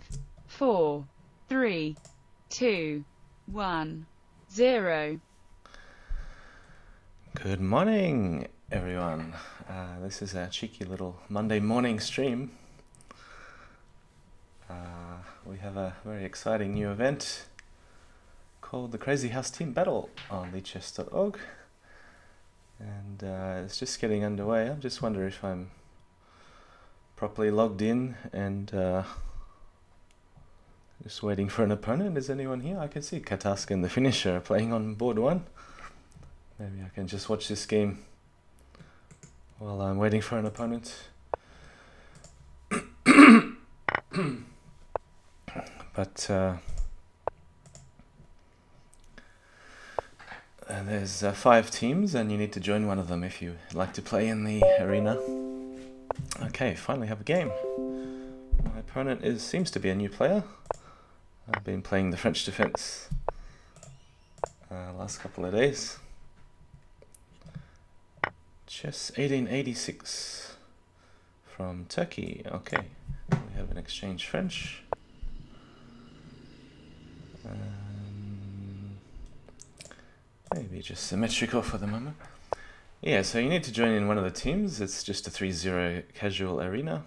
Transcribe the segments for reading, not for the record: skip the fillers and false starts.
5, 4, 3, 2, 1, 0. Good morning, everyone. This is our cheeky little Monday morning stream. We have a very exciting new event called the Crazyhouse Team Battle on leechess.org, and it's just getting underway. I just wonder if I'm properly logged in and just waiting for an opponent. Is anyone here? I can see Catask and TheFinnisher playing on board 1. Maybe I can just watch this game while I'm waiting for an opponent. But there's 5 teams, and you need to join one of them if you like to play in the arena. Okay, finally have a game. My opponent seems to be a new player. I've been playing the French defense last couple of days. Chess 1886 from Turkey. Okay, we have an exchange French. Maybe just symmetrical for the moment. Yeah, so you need to join in one of the teams. It's just a 3-0 casual arena.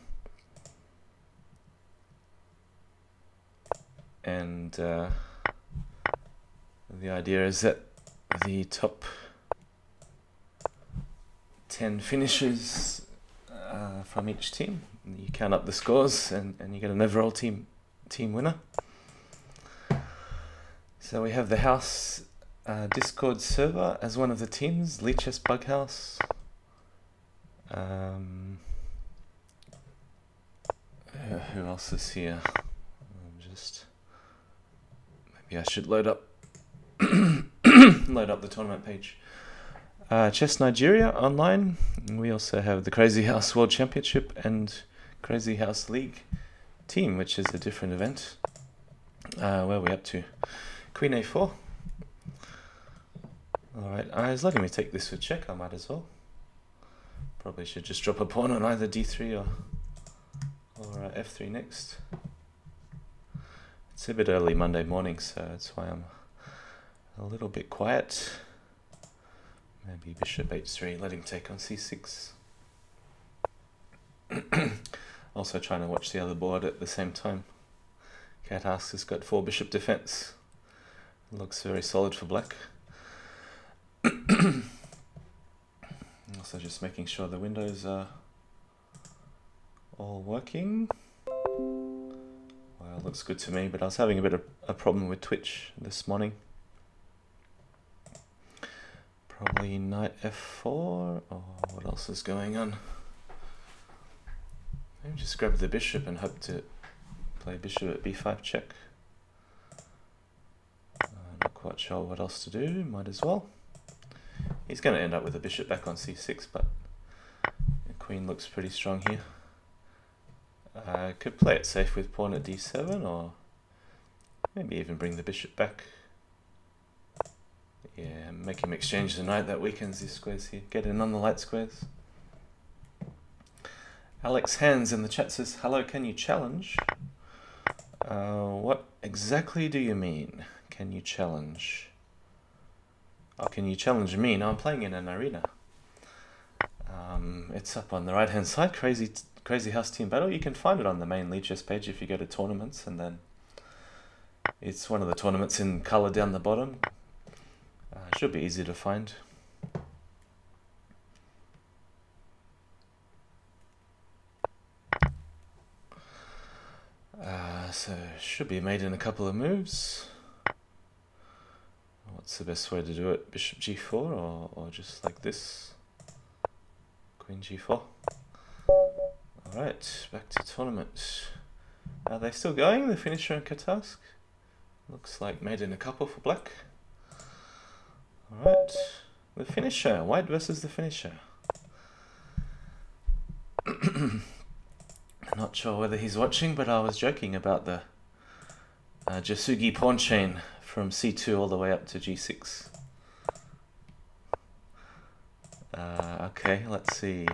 And the idea is that the top 10 finishers from each team, you count up the scores and you get an overall team winner. So we have the house Discord server as one of the teams, Leechess Bughouse. Who else is here? Maybe I should load up the tournament page. Chess Nigeria online. And we also have the Crazyhouse World Championship and Crazyhouse League team, which is a different event. Where are we up to? Queen A4. Alright, it's letting me take this for check. I might as well. Probably should just drop a pawn on either D3 or F3 next. It's a bit early Monday morning, so that's why I'm a little bit quiet. Maybe bishop H3, let him take on C6. Also trying to watch the other board at the same time. Catask has got 4 bishop defense. Looks very solid for black. Also just making sure the windows are all working. Well, looks good to me, but I was having a bit of a problem with Twitch this morning. Probably knight F4, or what else is going on? Maybe just grab the bishop and hope to play bishop at B5 check. Not quite sure what else to do, might as well. He's going to end up with a bishop back on C6, but the queen looks pretty strong here. Could play it safe with pawn at D7, or maybe even bring the bishop back. Yeah, make him exchange the knight. That weakens these squares here. Get in on the light squares. Alex Hands in the chat says, hello, can you challenge? What exactly do you mean? Can you challenge? Oh, can you challenge me? No, I'm playing in an arena. It's up on the right hand side, Crazyhouse Team Battle. You can find it on the main Leechess page if you go to tournaments, and then it's one of the tournaments in colour down the bottom. Should be easy to find. So should be made in a couple of moves. What's the best way to do it? Bishop G4 or just like this? Queen G4. Alright, back to tournament. Are they still going, TheFinnisher and Catask? Looks like made in a couple for black. Alright, TheFinnisher, white versus TheFinnisher. Not sure whether he's watching, but I was joking about the Jasugi pawn chain from C2 all the way up to G6. Okay, let's see.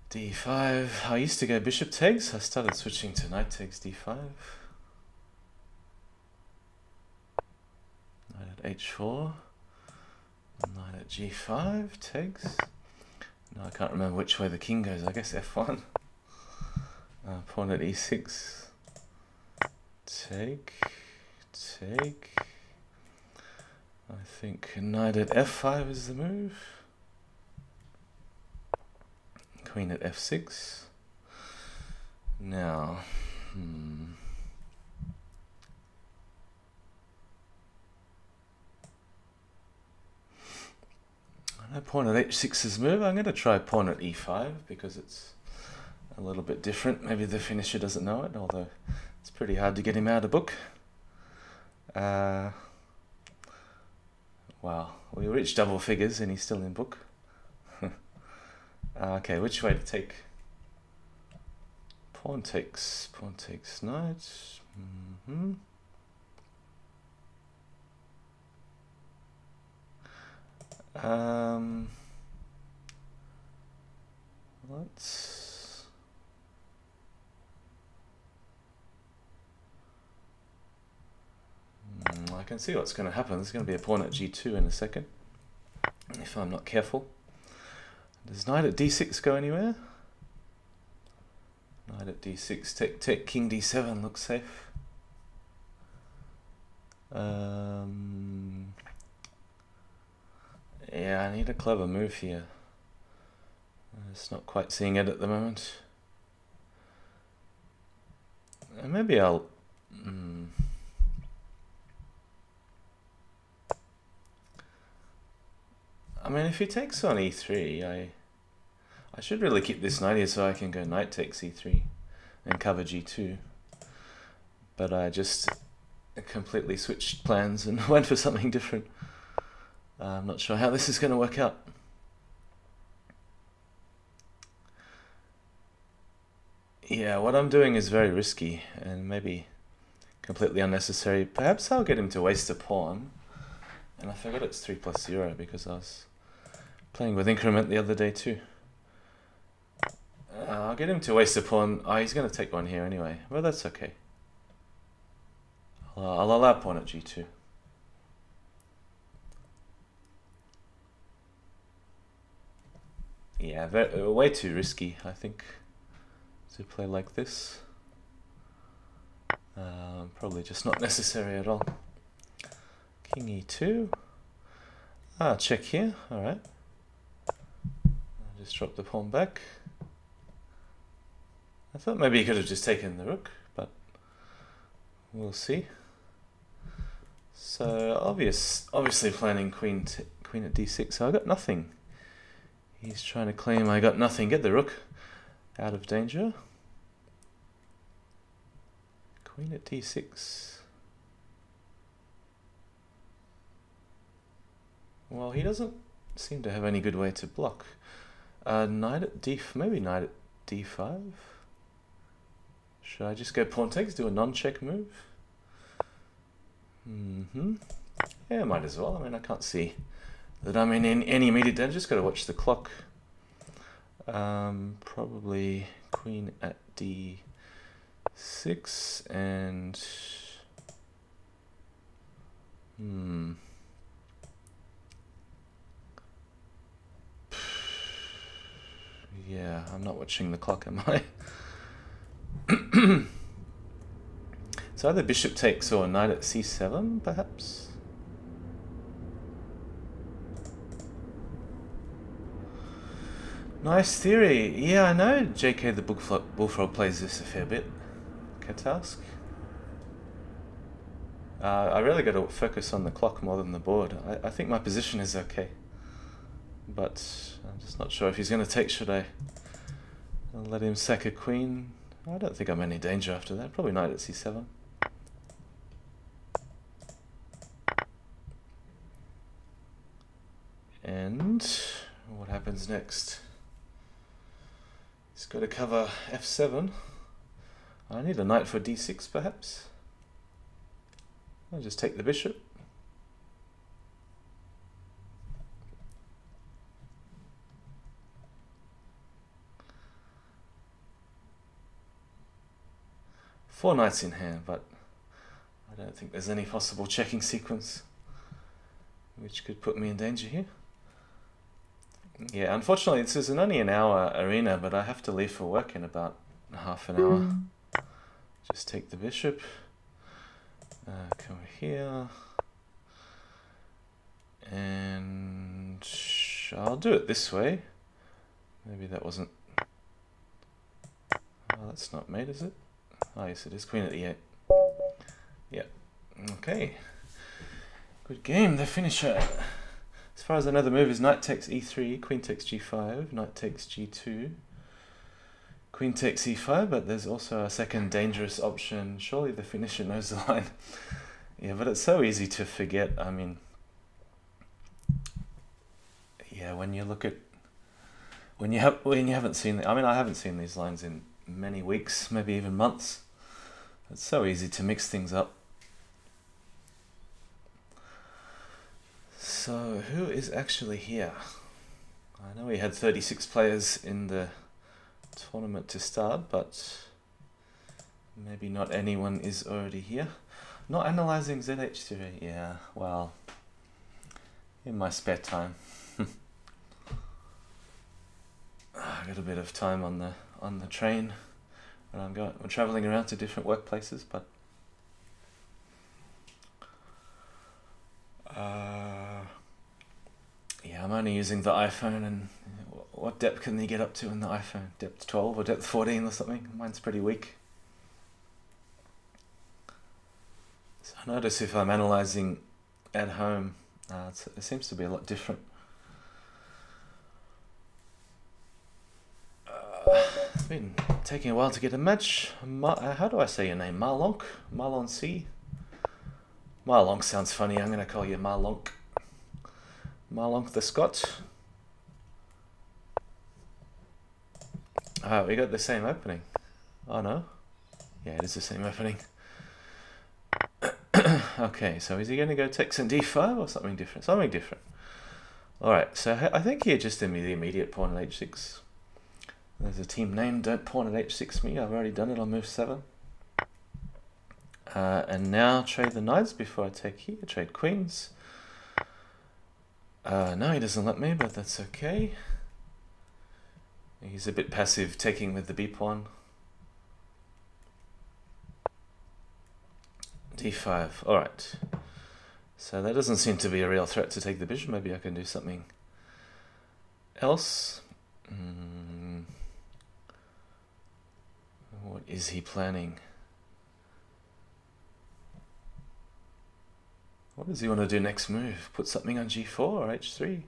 d5. I used to go bishop takes. I started switching to knight takes d5. Knight at h4. Knight at g5 takes. No, I can't remember which way the king goes. I guess f1. Pawn at e6. Take. Take. I think knight at f5 is the move. Queen at f6. Now, I know pawn at h6 is move. I'm going to try pawn at e5 because it's a little bit different. Maybe the finisher doesn't know it, although it's pretty hard to get him out of book. Wow, we reached double figures and he's still in book. Okay, which way to take? Pawn takes knight. Let's I can see what's going to happen. There's going to be a pawn at g2 in a second, if I'm not careful. Does knight at d6 go anywhere? Knight at d6, take, king d7 looks safe. Yeah, I need a clever move here. It's not quite seeing it at the moment. Maybe I'll... I mean, if he takes on e3, I should really keep this knight here so I can go knight takes e3 and cover g2. But I just completely switched plans and went for something different. I'm not sure how this is going to work out. Yeah, what I'm doing is very risky and maybe completely unnecessary. Perhaps I'll get him to waste a pawn. And I forgot it's 3+0 because I was playing with increment the other day too. I'll get him to waste a pawn. Oh, he's going to take one here anyway. Well, that's okay. I'll allow pawn at g2. Yeah, way too risky, I think, to play like this. Probably just not necessary at all. King e2. Check here. Alright. I'll just drop the pawn back. I thought maybe he could have just taken the rook, but we'll see. So obviously planning queen at d6. So I got nothing. He's trying to claim I got nothing. Get the rook out of danger. Queen at d6. Well, he doesn't seem to have any good way to block. Knight at maybe knight at d5. Should I just go pawn takes, do a non-check move? Yeah, might as well. I mean, I can't see that I'm in any immediate danger. Just got to watch the clock. Probably queen at d6 and yeah, I'm not watching the clock, am I? It's either bishop takes or knight at c7, perhaps? Nice theory. Yeah, I know JK the Bullfrog plays this a fair bit. Catask. I really got to focus on the clock more than the board. I think my position is okay. But I'm just not sure if he's going to take. Should I let him sack a queen? I don't think I'm in any danger after that. Probably knight at c7. And what happens next? He's got to cover f7. I need a knight for d6 perhaps. I'll just take the bishop. 4 knights in hand, but I don't think there's any possible checking sequence which could put me in danger here. Yeah, unfortunately this is only an hour arena, but I have to leave for work in about half an hour. Just take the bishop, come over here, and I'll do it this way. Maybe that wasn't... Oh, that's not mate, is it? Oh yes it is, queen at e8. Yeah, okay. Good game, the finisher. As far as I know, the move is knight takes e3, queen takes g5, knight takes g2, queen takes e5, but there's also a second dangerous option. Surely the finisher knows the line. Yeah, but it's so easy to forget. I mean, yeah, when you look at, when you haven't seen, I mean, I haven't seen these lines in many weeks, maybe even months. It's so easy to mix things up. So who is actually here? I know we had 36 players in the tournament to start, but maybe not anyone is already here. Not analyzing ZH3, yeah, well, in my spare time. I got a bit of time on the train when I'm traveling around to different workplaces, but yeah, I'm only using the iPhone, and what depth can they get up to in the iPhone? Depth 12 or depth 14 or something? Mine's pretty weak. So I notice if I'm analysing at home, it seems to be a lot different. It's been taking a while to get a match. How do I say your name? Marlonk? Marlon C? Marlonk sounds funny. I'm going to call you Marlonk. Marlonk the Scot. Oh, we got the same opening. Oh no. Yeah, it is the same opening. Okay, so is he going to go Texan d5 or something different? Something different. Alright, so I think here just the immediate pawn at h6. There's a team name, don't pawn at h6 me. I've already done it on move 7. And now trade the knights before I take here. Trade queens. No, he doesn't let me, but that's okay. He's a bit passive, taking with the b pawn. d5. Alright. So that doesn't seem to be a real threat to take the bishop. Maybe I can do something else. What is he planning? What does he want to do next move? Put something on g4 or h3?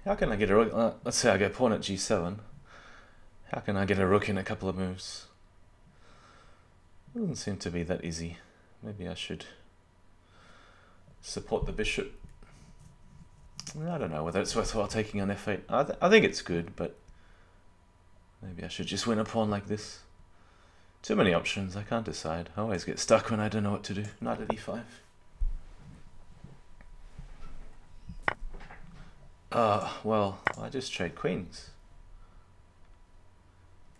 How can I get a rook? Let's say I go pawn at g7. How can I get a rook in a couple of moves? Doesn't seem to be that easy. Maybe I should support the bishop. I don't know whether it's worthwhile taking on f8. I think it's good, but maybe I should just win a pawn like this. Too many options, I can't decide. I always get stuck when I don't know what to do. Knight at e5. Well, I just trade queens.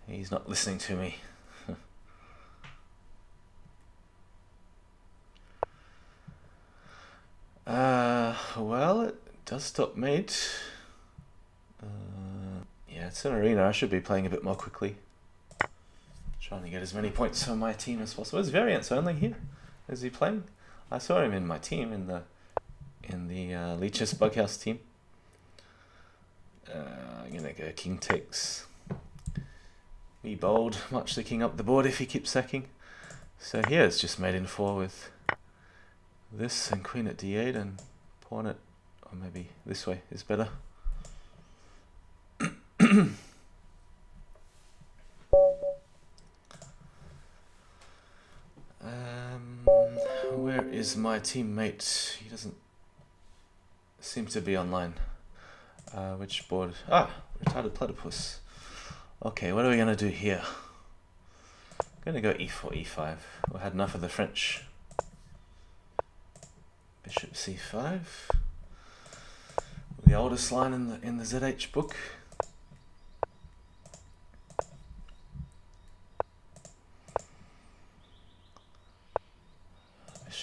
He's not listening to me. Well, it does stop mate. Yeah, it's an arena. I should be playing a bit more quickly. Trying to get as many points for my team as possible. Is variance only here? Is he playing? I saw him in my team in the Leech's Bughouse team. I'm gonna go king takes. Be bold, march the king up the board if he keeps sacking. So here it's just mate in 4 with this and queen at d8 and pawn at, or maybe this way is better. Where is my teammate? He doesn't seem to be online. Which board? Ah, retarded platypus. Okay, what are we gonna do here? I'm gonna go e4, e5. We had enough of the French. Bishop c5. The oldest line in the ZH book.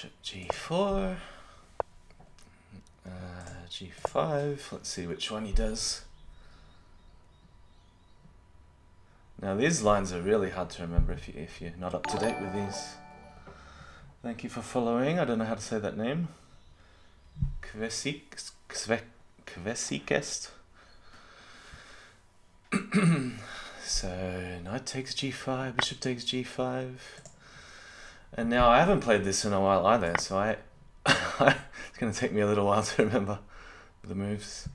Bishop g4, g5. Let's see which one he does. Now these lines are really hard to remember if you're not up to date with these. Thank you for following. I don't know how to say that name. Kvesikest. So knight takes g5, bishop takes g5. And now I haven't played this in a while either, so it's going to take me a little while to remember the moves.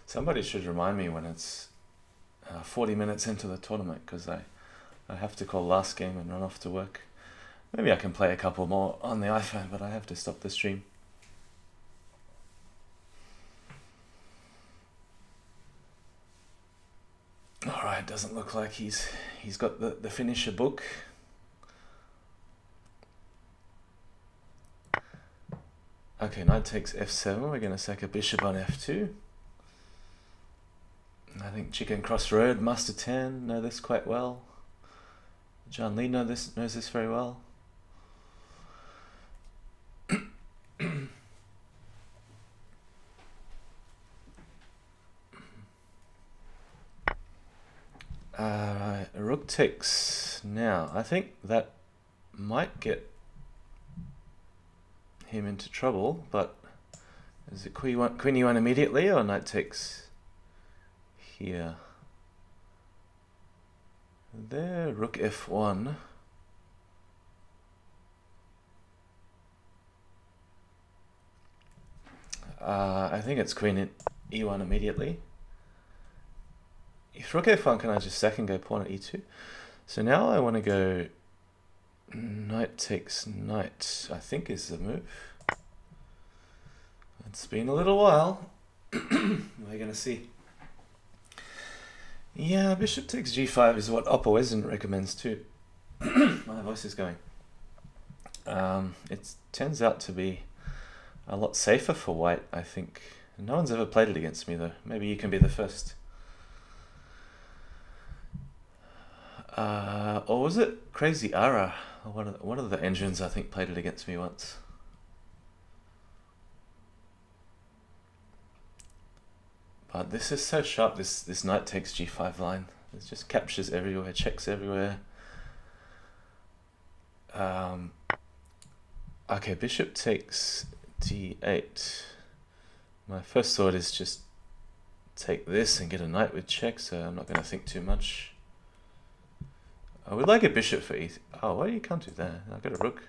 Somebody should remind me when it's 40 minutes into the tournament, because I have to call last game and run off to work. Maybe I can play a couple more on the iPhone, but I have to stop the stream. Alright, doesn't look like he's got the finisher book. Okay, knight takes f7. We're going to sack a bishop on f2. I think Chicken Crossroad, Master 10 know this quite well. John Lee knows this very well. Rook takes now. I think that might get him into trouble, but is it queen e1 immediately, or knight takes here? There, rook f1. I think it's queen e1 immediately. If rook f1, can I just sack and go pawn at e2? So now I want to go knight takes knight, I think is the move. It's been a little while. We're going to see. Yeah, bishop takes g5 is what opperwezen recommends too. My voice is going. It turns out to be a lot safer for white, I think. No one's ever played it against me though. Maybe you can be the first. Or was it Crazy Ara? One of the engines I think played it against me once. But this is so sharp, this knight takes g5 line. It just captures everywhere, checks everywhere. Okay, bishop takes d8. My first thought is just take this and get a knight with check, so I'm not going to think too much. I would like a bishop for e3. Oh, why you can't do that? I've got a rook.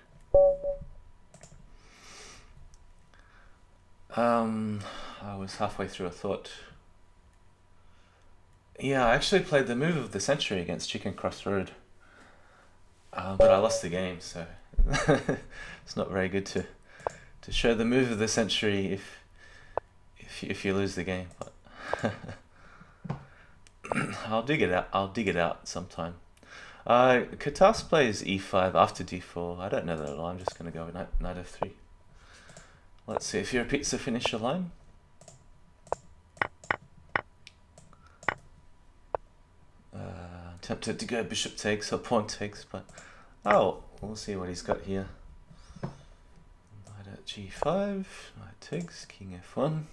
I was halfway through a thought. Yeah, I actually played the move of the century against Chicken Crossroad. But I lost the game, so it's not very good to show the move of the century if you lose the game. But I'll dig it out sometime. Catask plays e5 after d4. I don't know that at all. I'm just going to go with knight f3. Let's see if he repeats the finisher line. Tempted to go bishop takes or pawn takes, but oh, we'll see what he's got here. Knight at g5, knight takes, king f1.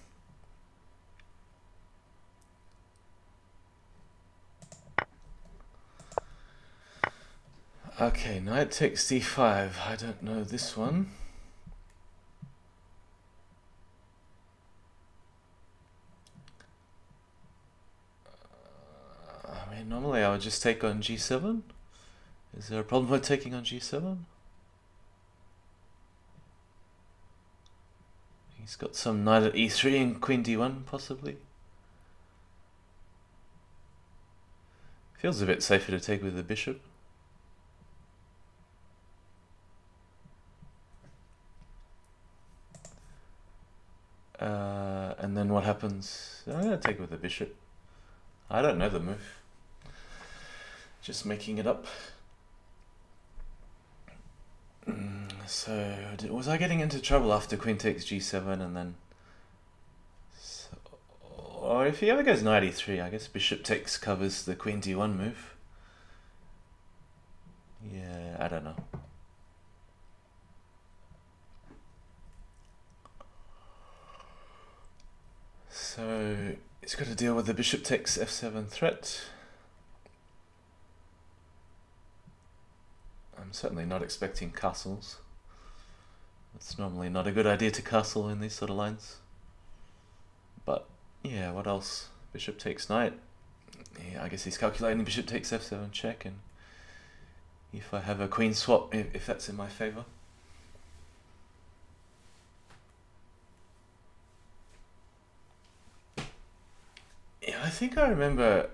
Okay, knight takes d5. I don't know this one. I mean, normally I would just take on g7. Is there a problem with taking on g7? He's got some knight at e3 and queen d1 possibly. Feels a bit safer to take with the bishop. And then what happens? I'm going to take with the bishop. I don't know the move. Just making it up. So, was I getting into trouble after queen takes g7 and then... or if he ever goes knight e3, I guess bishop takes covers the queen d1 move. Yeah, I don't know. So he's got to deal with the bishop takes f7 threat. I'm certainly not expecting castles. It's normally not a good idea to castle in these sort of lines. But yeah, what else? Bishop takes knight. Yeah, I guess he's calculating bishop takes f7 check, and if I have a queen swap, if that's in my favor. Yeah, I think I remember,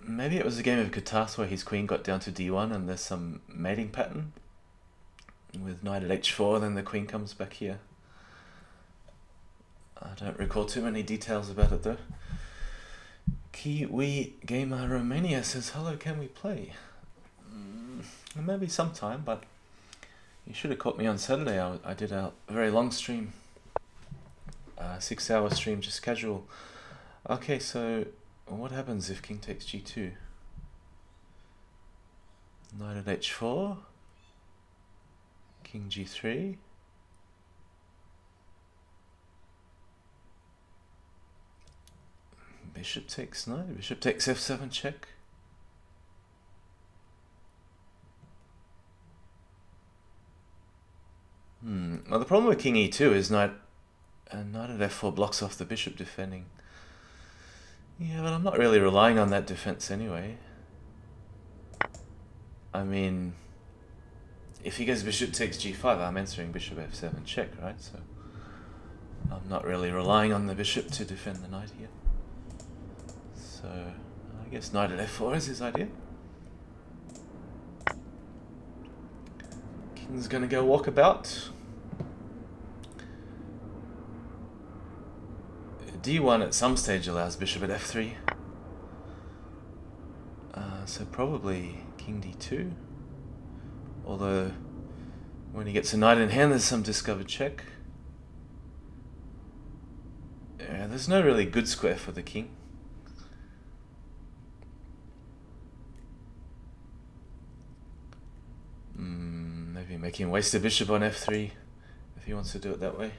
maybe it was a game of catask where his queen got down to d1 and there's some mating pattern with knight at h4, then the queen comes back here. I don't recall too many details about it though. Kiwi Gamer Romania says, hello, can we play? Maybe sometime, but you should have caught me on Saturday. I did a very long stream, 6-hour stream, just casual. Okay, so what happens if king takes g2? Knight at h4, king g3. Bishop takes knight, bishop takes f7 check. Well, the problem with king e2 is knight at f4 blocks off the bishop defending. Yeah, but I'm not really relying on that defense anyway. I mean, if he goes bishop takes g5, I'm answering bishop f7 check, right? So I'm not really relying on the bishop to defend the knight here. So I guess knight at f4 is his idea. King's gonna go walkabout. d1 at some stage allows bishop at f3. So probably king d2. Although when he gets a knight in hand, there's some discovered check. Yeah, there's no really good square for the king. Maybe make him waste a bishop on f3 if he wants to do it that way.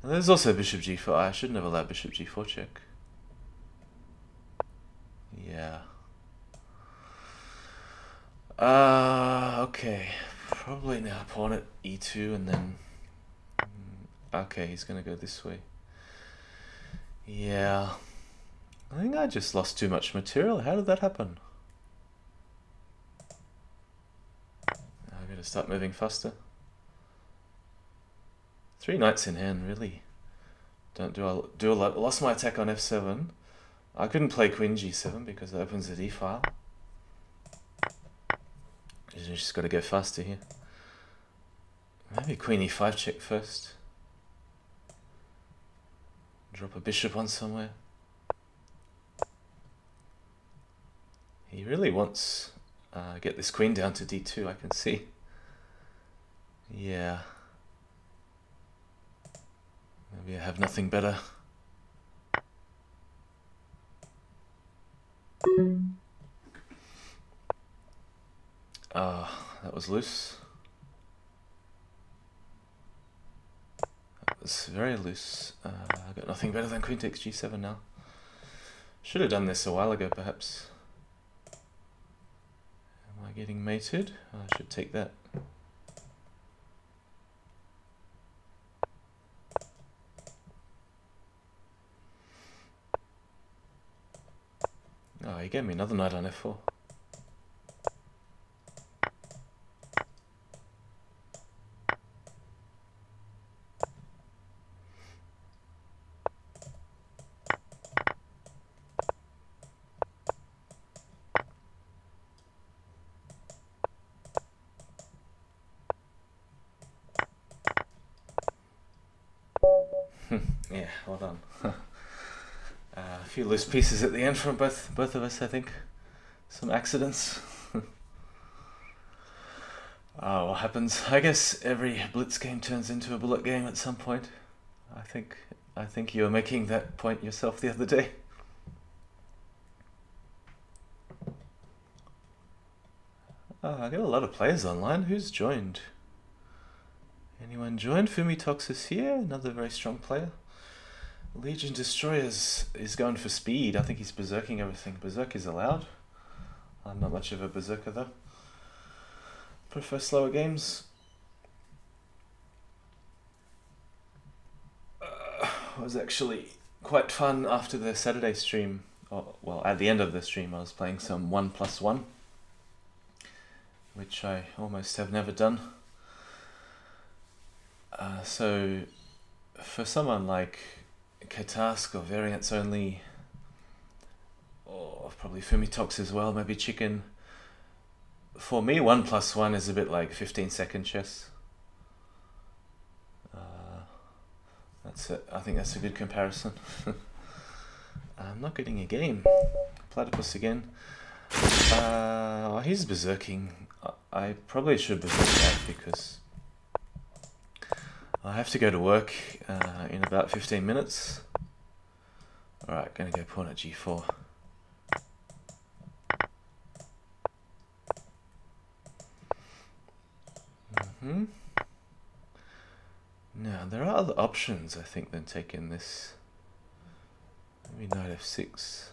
And there's also bishop g4. I shouldn't have allowed bishop g4 check. Yeah. Okay. Probably now pawn at e2 and then... okay, he's gonna go this way. Yeah. I think I just lost too much material. How did that happen? I gotta start moving faster. 3 knights in hand, really. Don't do a lot. Lost my attack on f7. I couldn't play queen g7 because it opens the d file. You just gotta go faster here. Maybe queen e5 check first. Drop a bishop on somewhere. He really wants get this queen down to d2, I can see. Yeah. Maybe I have nothing better. That was loose. That was very loose. I've got nothing better than queen takes g7 now. Should have done this a while ago, perhaps. Am I getting mated? I should take that. Oh, he gave me another knight on f4. Yeah, well done. A few loose pieces at the end from both of us, I think. Some accidents. Oh, what happens? I guess every blitz game turns into a bullet game at some point. I think you were making that point yourself the other day. I got a lot of players online. Who's joined? Anyone joined? Fumitox is here, another very strong player. Legion Destroyers is going for speed. I think he's berserking everything. Berserk is allowed. I'm not much of a berserker though. Prefer slower games. It was actually quite fun after the Saturday stream. Oh, well, at the end of the stream I was playing some 1+1, which I almost have never done. So for someone like catask or variants only, or probably Fumitox as well, maybe Chicken, for me 1+1 is a bit like 15-second chess. That's it. I think that's a good comparison. I'm not getting a game. Platypus again. He's berserking. I probably should berserk that because I have to go to work in about 15 minutes. Alright, gonna go pawn at g4. Now, there are other options, I think, than taking this. Maybe knight f6.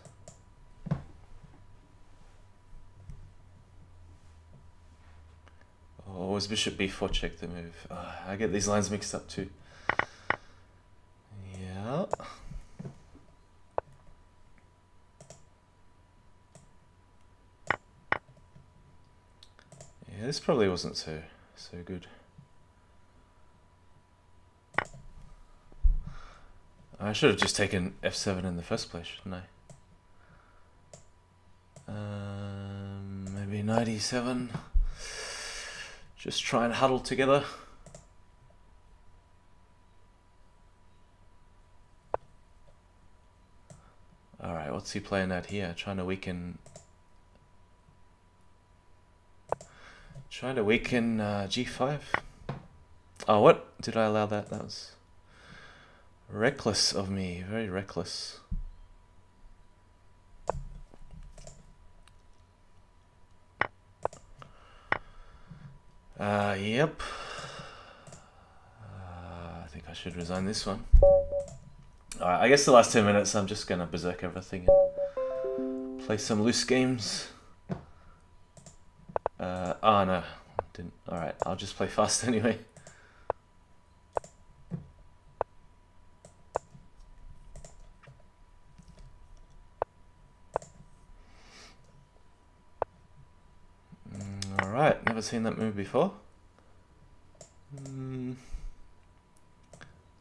Or was bishop b4 check the move? I get these lines mixed up too. Yeah. Yeah, this probably wasn't so good. I should have just taken f7 in the first place, shouldn't I? Maybe knight e7. Just try and huddle together. Alright, what's he playing at here? Trying to weaken g5. Oh, what? Did I allow that? That was reckless of me, very reckless. Yep. I think I should resign this one. Alright, I guess the last 10 minutes I'm just gonna berserk everything and play some loose games. Oh no, didn't. Alright, I'll just play fast anyway. Alright, never seen that move before.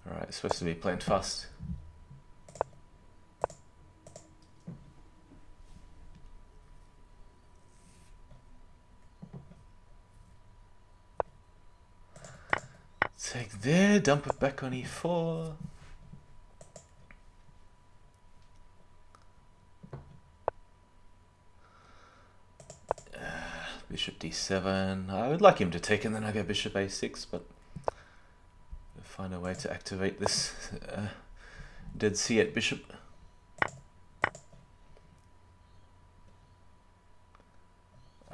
Alright, it's supposed to be playing fast. Take there, dump it back on e4. Bishop d7. I would like him to take and then I go bishop a6, but I'll find a way to activate this dead c at bishop.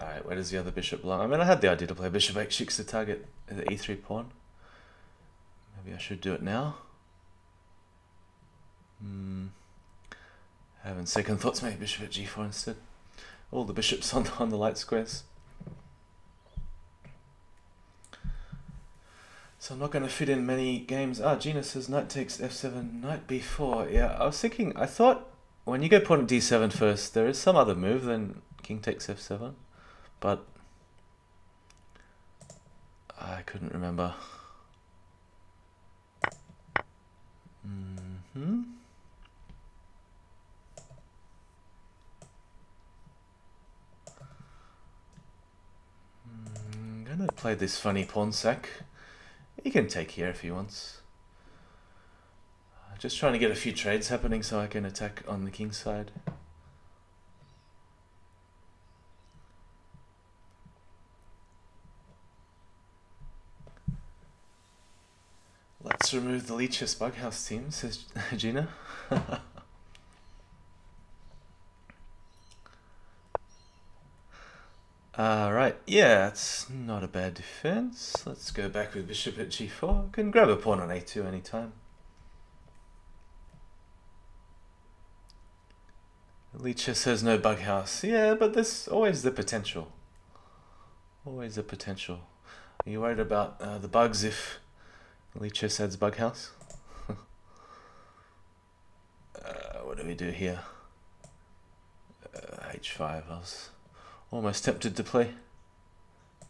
Alright, where does the other bishop belong? I mean, I had the idea to play bishop h6 to target the e3 pawn. Maybe I should do it now. Having second thoughts, maybe bishop at g4 instead. All the bishops on the light squares. So I'm not going to fit in many games. Gina says knight takes f7, knight b4. Yeah, I thought when you go pawn at d7 first, there is some other move than king takes f7, but I couldn't remember. I'm gonna play this funny pawn sack. He can take here if he wants. Just trying to get a few trades happening so I can attack on the king side. Let's remove the Leeches Bughouse team, says Gina. Right, yeah, it's not a bad defense. Let's go back with bishop at g4. Can grab a pawn on a2 anytime. Lichess has no bug house. Yeah, but there's always the potential. Always the potential. Are you worried about the bugs if Lichess adds bug house? What do we do here? H5. I was almost tempted to play.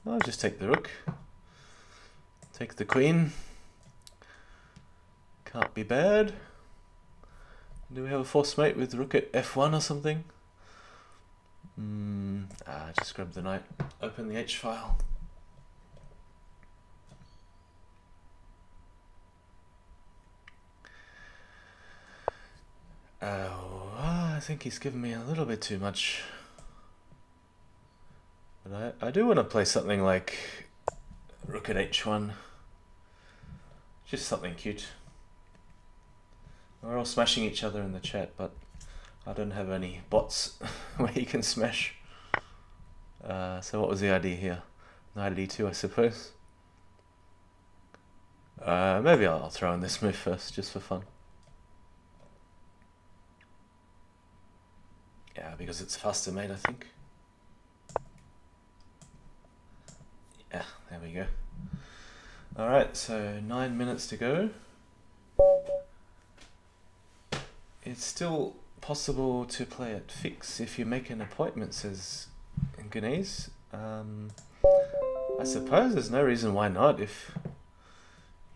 I'll just take the rook. Take the queen. Can't be bad. Do we have a force mate with rook at f1 or something? Just grab the knight. Open the H file. I think he's given me a little bit too much. But I do want to play something like rook at h1. Just something cute. We're all smashing each other in the chat, but I don't have any bots where you can smash. So what was the idea here? Knight at e2, I suppose. Maybe I'll throw in this move first, just for fun. Yeah, because it's faster made, I think. Yeah, there we go. Alright, so 9 minutes to go. It's still possible to play at fix if you make an appointment, says Ganesh. I suppose there's no reason why not if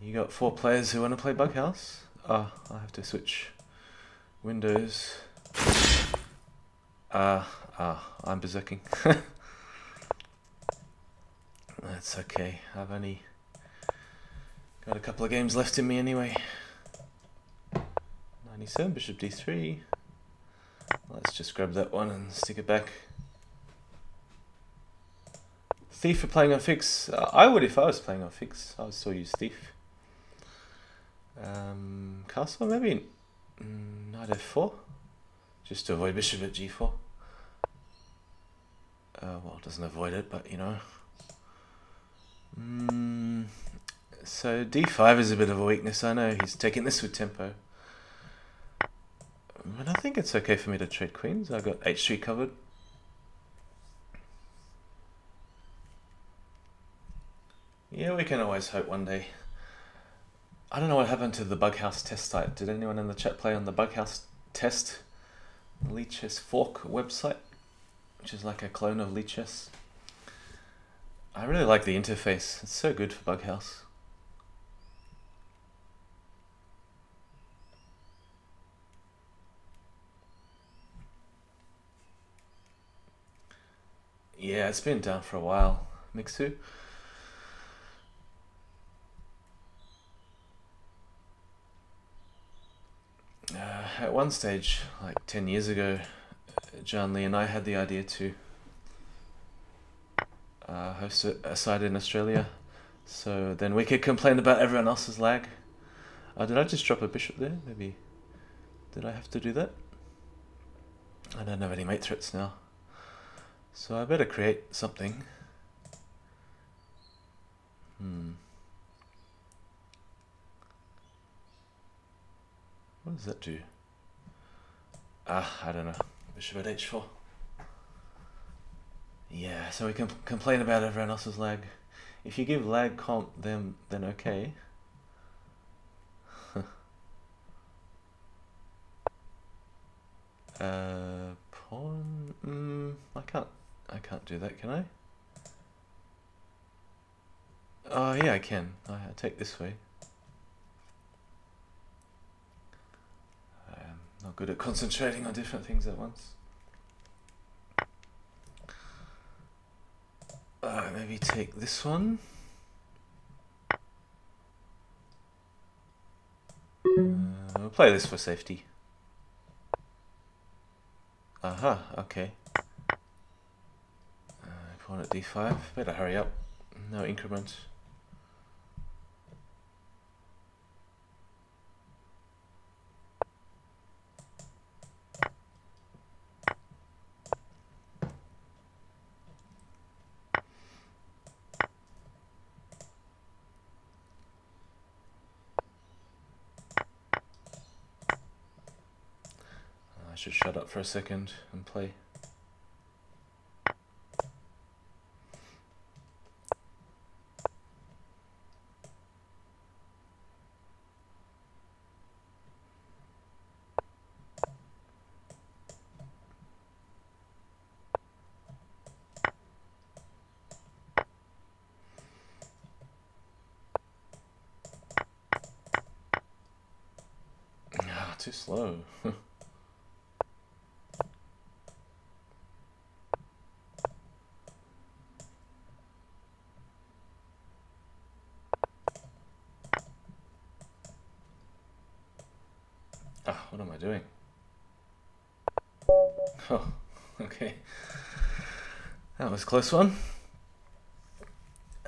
you got 4 players who want to play Bughouse. I have to switch windows. I'm berserking. That's okay. I've only got a couple of games left in me anyway. 97, bishop d3. Let's just grab that one and stick it back. Thief for playing on fix. I would if I was playing on fix. I would still use thief. Castle maybe. Knight f4. Just to avoid bishop at g4. Well, it doesn't avoid it, but you know. So d5 is a bit of a weakness. I know he's taking this with tempo. But I think it's okay for me to trade queens. I've got h3 covered. Yeah, we can always hope one day. I don't know what happened to the Bughouse test site. Did anyone in the chat play on the Bughouse test Lichess Fork website, which is like a clone of Lichess? I really like the interface. It's so good for Bughouse. Yeah, it's been down for a while. Mixu. At one stage, like 10 years ago, John Lee and I had the idea to host a site in Australia, so then we could complain about everyone else's lag. Did I just drop a bishop there? Maybe. Did I have to do that? I don't have any mate threats now, so I better create something. What does that do? I don't know. Bishop at h4. Yeah, so we can complain about everyone else's lag. If you give lag comp, then okay. Pawn. I can't do that, can I? Oh yeah, I can. I take this way. I'm not good at concentrating on different things at once. Maybe take this one. We'll play this for safety. Okay. Pawn at d5. Better hurry up. No increment. should shut up for a second and play. Ah, too slow. Ah, what am I doing? Oh, okay. That was a close one.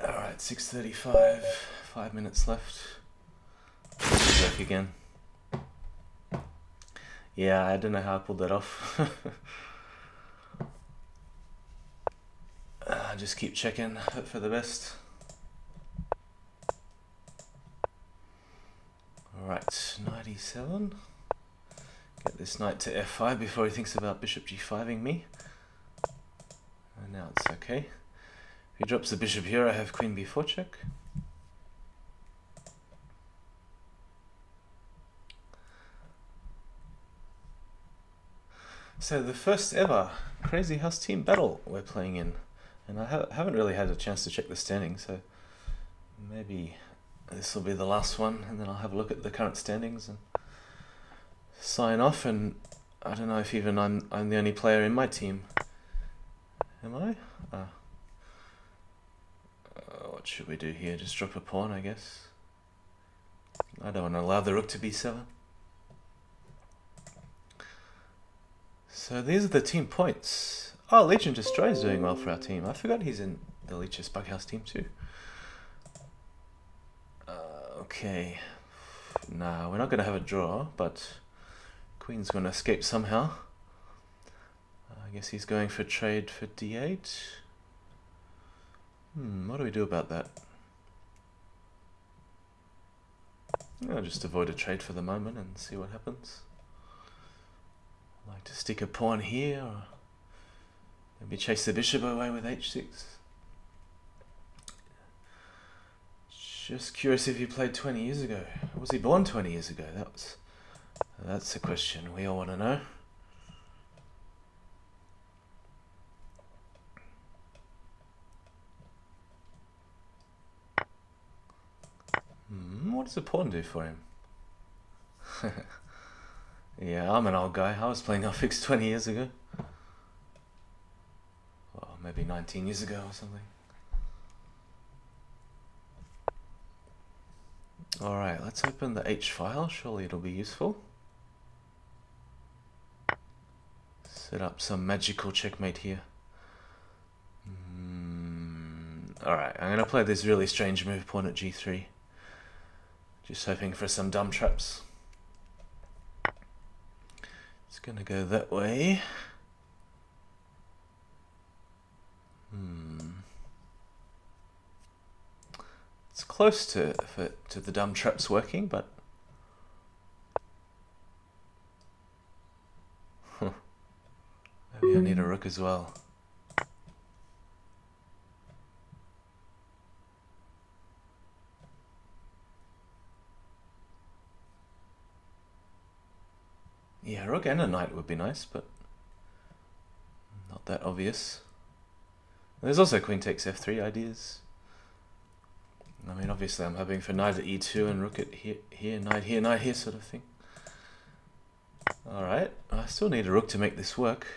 Alright, 6:35, 5 minutes left. Back again. Yeah, I don't know how I pulled that off. Just keep checking, hope for the best. Alright, knight e7. Get this knight to f5 before he thinks about bishop g5ing me. And now it's okay. If he drops the bishop here, I have queen b4 check. So the first ever Crazyhouse Team Battle we're playing in. And I haven't really had a chance to check the standings, so maybe this will be the last one, and then I'll have a look at the current standings and sign off. And I don't know if even I'm the only player in my team. Am I? What should we do here? Just drop a pawn, I guess. I don't want to allow the rook to b7. So these are the team points. Oh, Legion Destroy is doing well for our team. I forgot he's in the Leech's Bughouse team too. Okay. Nah, we're not going to have a draw, but Queen's going to escape somehow. I guess he's going for trade for d8. What do we do about that? I'll just avoid a trade for the moment and see what happens. I'd like to stick a pawn here, or maybe chase the bishop away with h6. Just curious if he played 20 years ago. Was he born 20 years ago? That's a question we all want to know. What does a pawn do for him? Yeah, I'm an old guy. I was playing L-Fix 20 years ago. Well, maybe 19 years ago or something. Alright, let's open the H file. Surely it'll be useful. Set up some magical checkmate here. Alright, I'm going to play this really strange move, pawn at g3. Just hoping for some dumb traps. It's going to go that way. It's close to the dumb traps working, but maybe I need a rook as well. Yeah, a rook and a knight would be nice, but not that obvious. There's also queen takes f3 ideas. I mean, obviously I'm hoping for knight at e2 and rook at here, knight here sort of thing. Alright, I still need a rook to make this work.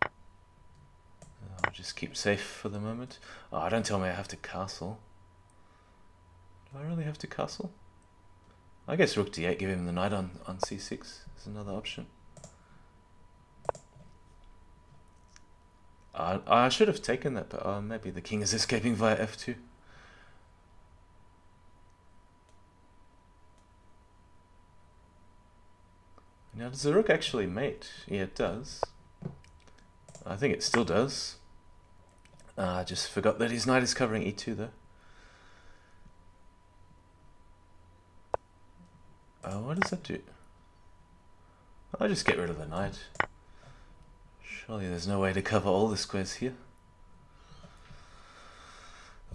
I'll just keep safe for the moment. Oh, don't tell me I have to castle. Do I really have to castle? I guess rook d8, give him the knight on c6 is another option. I should have taken that, but maybe the king is escaping via f2. Now, does the rook actually mate? Yeah, it does. I think it still does. I just forgot that his knight is covering e2 though. Oh, what does that do? I'll just get rid of the knight. Surely there's no way to cover all the squares here.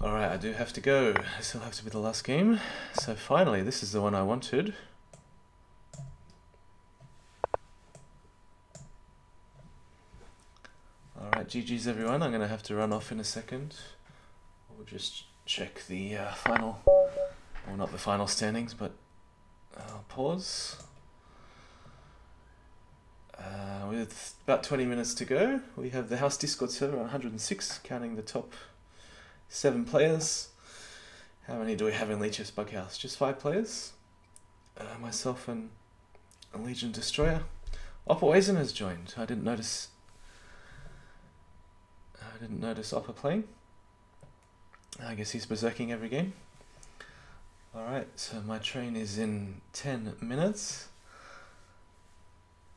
Alright, I do have to go. This will have to be the last game. So finally, this is the one I wanted. Alright, GG's everyone. I'm going to have to run off in a second. We'll just check the final, well, not the final standings, but I'll pause. With about 20 minutes to go, we have the house Discord server on 106, counting the top 7 players. How many do we have in Leech's Bughouse? Just 5 players. Myself and Legion Destroyer. Opperwezen has joined. I didn't notice Opper playing. I guess he's berserking every game. Alright, so my train is in 10 minutes.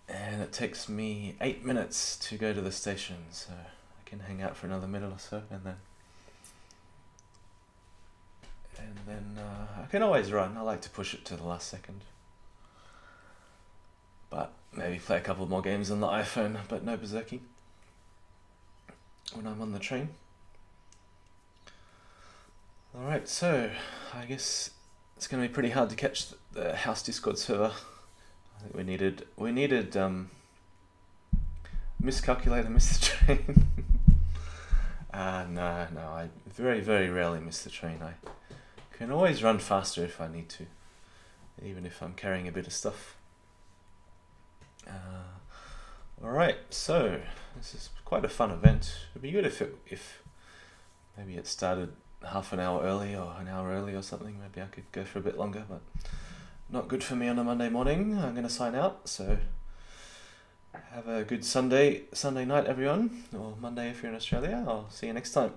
And it takes me 8 minutes to go to the station, so I can hang out for another minute or so, and then I can always run. I like to push it to the last second. But maybe play a couple more games on the iPhone, but no berserking when I'm on the train. Alright, so I guess it's going to be pretty hard to catch the house Discord server. I think we needed miscalculate, miss the train. No, I very rarely miss the train. I can always run faster if I need to, even if I'm carrying a bit of stuff. Alright, so this is quite a fun event. It'd be good if maybe it started half an hour early or an hour early or something. Maybe I could go for a bit longer, but not good for me on a Monday morning. I'm going to sign out, so have a good Sunday night everyone, or Monday if you're in Australia. I'll see you next time.